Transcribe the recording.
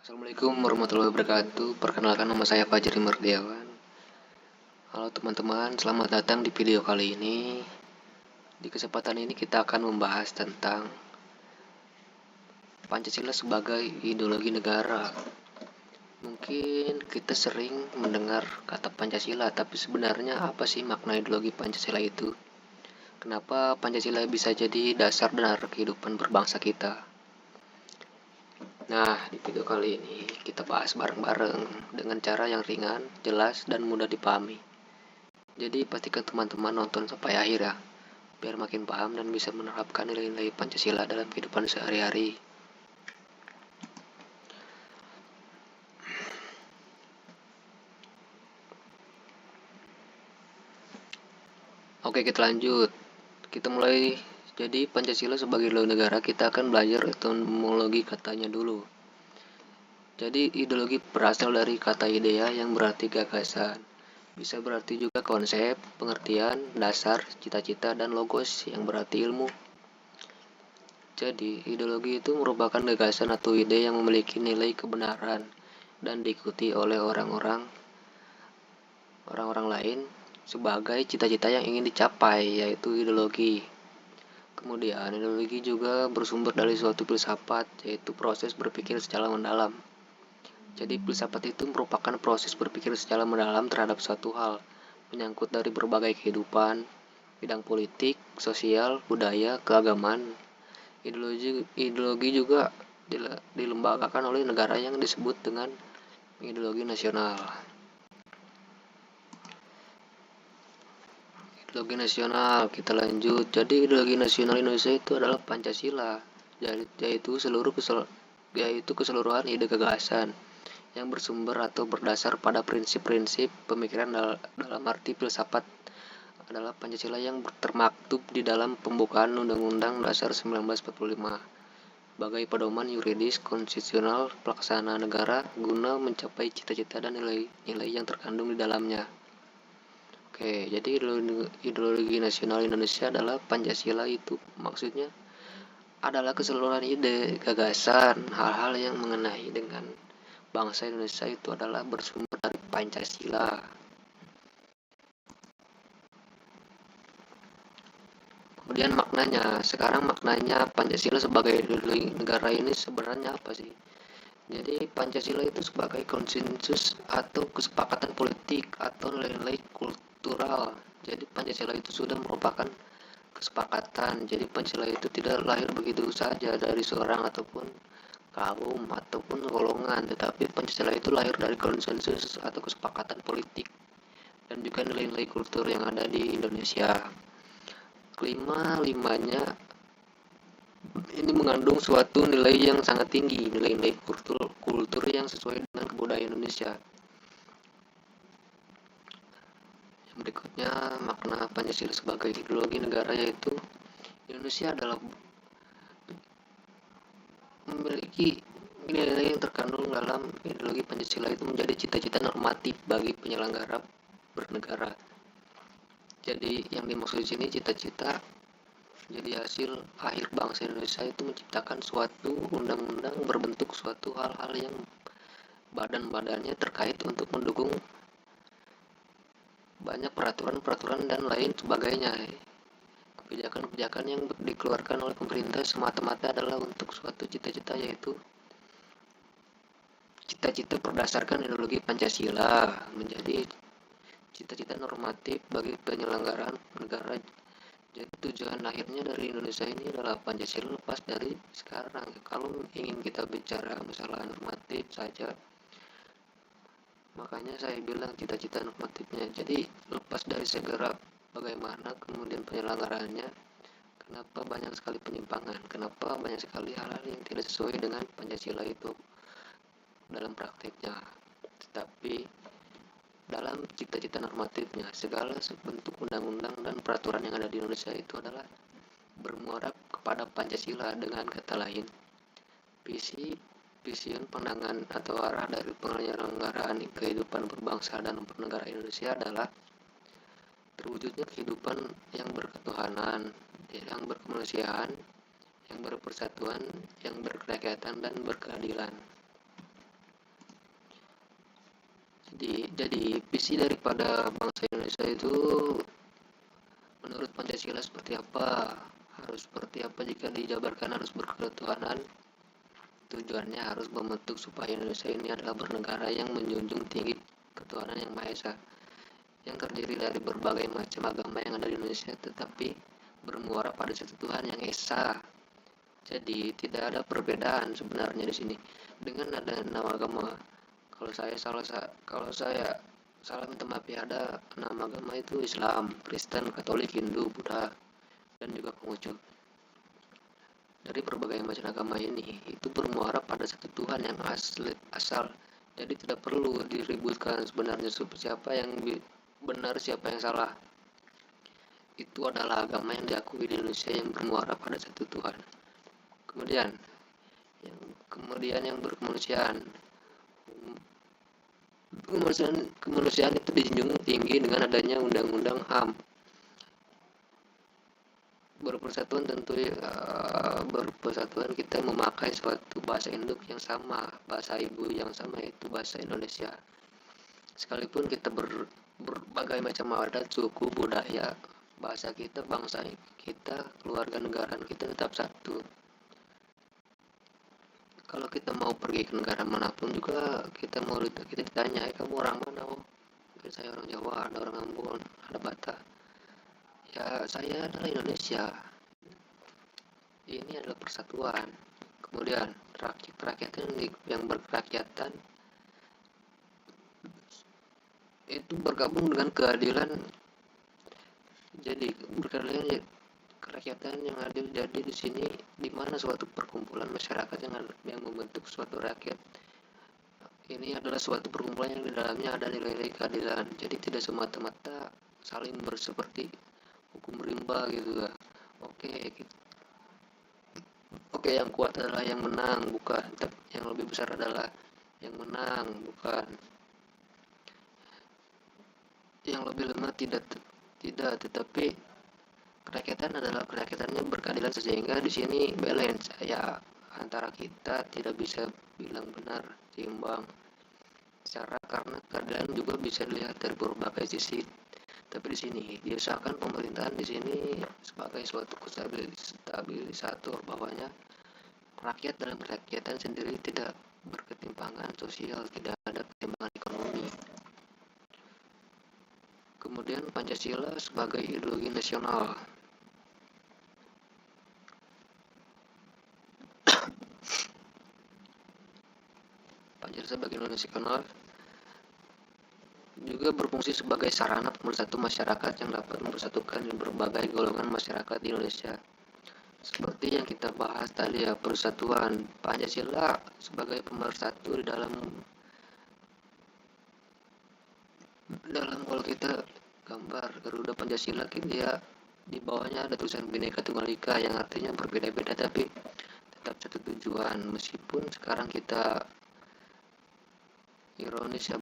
Assalamualaikum warahmatullahi wabarakatuh. Perkenalkan, nama saya Fajri Mardiawan. Halo teman-teman, selamat datang di video kali ini. Di kesempatan ini kita akan membahas tentang Pancasila sebagai ideologi negara. Mungkin kita sering mendengar kata Pancasila, tapi sebenarnya apa sih makna ideologi Pancasila itu? Kenapa Pancasila bisa jadi dasar dan kehidupan berbangsa kita? Nah, di video kali ini kita bahas bareng-bareng dengan cara yang ringan, jelas, dan mudah dipahami. Jadi pastikan teman-teman nonton sampai akhir ya, biar makin paham dan bisa menerapkan nilai-nilai Pancasila dalam kehidupan sehari-hari. Oke, kita lanjut. Kita mulai. Jadi Pancasila sebagai ideologi negara, kita akan belajar etimologi katanya dulu. Jadi ideologi berasal dari kata idea yang berarti gagasan. Bisa berarti juga konsep, pengertian, dasar, cita-cita, dan logos yang berarti ilmu. Jadi, ideologi itu merupakan gagasan atau ide yang memiliki nilai kebenaran dan diikuti oleh orang-orang lain sebagai cita-cita yang ingin dicapai, yaitu ideologi. Kemudian, ideologi juga bersumber dari suatu filsafat, yaitu proses berpikir secara mendalam. Jadi, filsafat itu merupakan proses berpikir secara mendalam terhadap suatu hal, menyangkut dari berbagai kehidupan, bidang politik, sosial, budaya, keagamaan. Ideologi juga dilembagakan oleh negara yang disebut dengan ideologi nasional. Ideologi nasional, kita lanjut. Jadi ideologi nasional Indonesia itu adalah Pancasila, yaitu keseluruhan ide gagasan yang bersumber atau berdasar pada prinsip-prinsip pemikiran dalam arti filsafat adalah Pancasila yang termaktub di dalam pembukaan Undang-Undang Dasar 1945 sebagai pedoman yuridis konstitusional pelaksana negara guna mencapai cita-cita dan nilai-nilai yang terkandung di dalamnya. Oke, jadi ideologi nasional Indonesia adalah Pancasila. Itu maksudnya adalah keseluruhan ide, gagasan, hal-hal yang mengenai dengan bangsa Indonesia itu adalah bersumber dari Pancasila. Kemudian sekarang maknanya Pancasila sebagai ideologi negara ini sebenarnya apa sih? Jadi Pancasila itu sebagai konsensus atau kesepakatan politik atau nilai-nilai kultural. Jadi Pancasila itu sudah merupakan kesepakatan. Jadi Pancasila itu tidak lahir begitu saja dari seorang ataupun kaum ataupun golongan, tetapi Pancasila itu lahir dari konsensus atau kesepakatan politik dan juga nilai-nilai kultur yang ada di Indonesia. Limanya ini mengandung suatu nilai yang sangat tinggi, nilai-nilai kultur yang sesuai dengan kebudayaan Indonesia. Yang berikutnya, makna Pancasila sebagai ideologi negara, yaitu Indonesia adalah memiliki nilai-nilai yang terkandung dalam ideologi Pancasila itu menjadi cita-cita normatif bagi penyelenggara bernegara. Jadi yang dimaksud di sini cita-cita jadi hasil akhir bangsa Indonesia itu menciptakan suatu undang-undang berbentuk suatu hal-hal yang badan-badannya terkait untuk mendukung banyak peraturan-peraturan dan lain sebagainya. Kebijakan-kebijakan yang dikeluarkan oleh pemerintah semata-mata adalah untuk suatu cita-cita, yaitu cita-cita berdasarkan ideologi Pancasila menjadi cita-cita normatif bagi penyelenggaraan negara. Jadi tujuan akhirnya dari Indonesia ini adalah Pancasila lepas dari sekarang. Kalau ingin kita bicara masalah normatif saja, makanya saya bilang cita-cita normatifnya. Jadi lepas dari segera bagaimana kemudian penyelenggaraannya, kenapa banyak sekali penyimpangan, kenapa banyak sekali hal-hal yang tidak sesuai dengan Pancasila itu dalam praktiknya. Tetapi dalam cita-cita normatifnya, segala bentuk undang-undang dan peraturan yang ada di Indonesia itu adalah bermuara kepada Pancasila. Dengan kata lain, vision pandangan atau arah dari penyelenggaraan kehidupan berbangsa dan bernegara Indonesia adalah terwujudnya kehidupan yang berketuhanan, yang berkemanusiaan, yang berpersatuan, yang berkerakyatan, dan berkeadilan. Jadi visi daripada bangsa Indonesia itu menurut Pancasila seperti apa? Harus seperti apa jika dijabarkan harus berketuhanan? Tujuannya harus membentuk supaya Indonesia ini adalah bernegara yang menjunjung tinggi ketuhanan yang Maha Esa, yang terdiri dari berbagai macam agama yang ada di Indonesia, tetapi bermuara pada satu Tuhan yang Esa. Jadi tidak ada perbedaan sebenarnya di sini dengan ada nama agama. Kalau saya salah minta maaf ya, ada nama agama itu Islam, Kristen, Katolik, Hindu, Buddha, dan juga Konghucu. Dari berbagai macam agama ini itu bermuara pada satu Tuhan yang asal. Jadi tidak perlu diributkan sebenarnya siapa yang benar siapa yang salah. Itu adalah agama yang diakui di Indonesia yang bermuara pada satu Tuhan. Kemudian yang berkemanusiaan. Kemanusiaan itu dijunjung tinggi dengan adanya undang-undang HAM. Berpersatuan tentu berpersatuan kita memakai suatu bahasa induk yang sama, bahasa ibu yang sama, yaitu bahasa Indonesia. Sekalipun kita berbagai macam adat, suku, budaya, bahasa kita, bangsa kita, keluarga negaraan kita tetap satu. Kalau kita mau pergi ke negara manapun juga kita ditanya, kamu orang mana? Saya orang Jawa, ada orang Ambon, ada Batak. Ya, saya adalah Indonesia. Ini adalah persatuan. Kemudian rakyat yang berkerakyatan itu bergabung dengan keadilan. Jadi berkeadilan kerakyatan yang adil. Jadi di sini di mana suatu perkumpulan masyarakat yang membentuk suatu rakyat. Ini adalah suatu perkumpulan yang di dalamnya ada nilai-nilai keadilan. Jadi tidak semata-mata saling seperti hukum rimba gitu lah. Oke, yang kuat adalah yang menang, bukan. Yang lebih besar adalah yang menang, bukan. Yang lebih lemah tidak, tetapi kerakyatan adalah kerakyatannya berkeadilan, sehingga di sini balance ya antara kita tidak bisa bilang benar seimbang secara, karena keadilan juga bisa dilihat dari berbagai sisi. Tapi di sini diusahakan pemerintahan di sini sebagai suatu stabilisator bahwanya rakyat dalam kerakyatan sendiri tidak berketimpangan sosial, tidak ada ketimpangan ekonomi. Kemudian Pancasila sebagai ideologi nasional. Pancasila sebagai ideologi nasional juga berfungsi sebagai sarana pemersatu masyarakat yang dapat mempersatukan berbagai golongan masyarakat di Indonesia. Seperti yang kita bahas tadi ya, persatuan. Pancasila sebagai pemersatu di dalam kalau kita gambar Garuda Pancasila, dia di bawahnya ada tulisan Bhinneka Tunggal Ika yang artinya berbeda-beda tapi tetap satu tujuan. Meskipun sekarang kita ironis ya,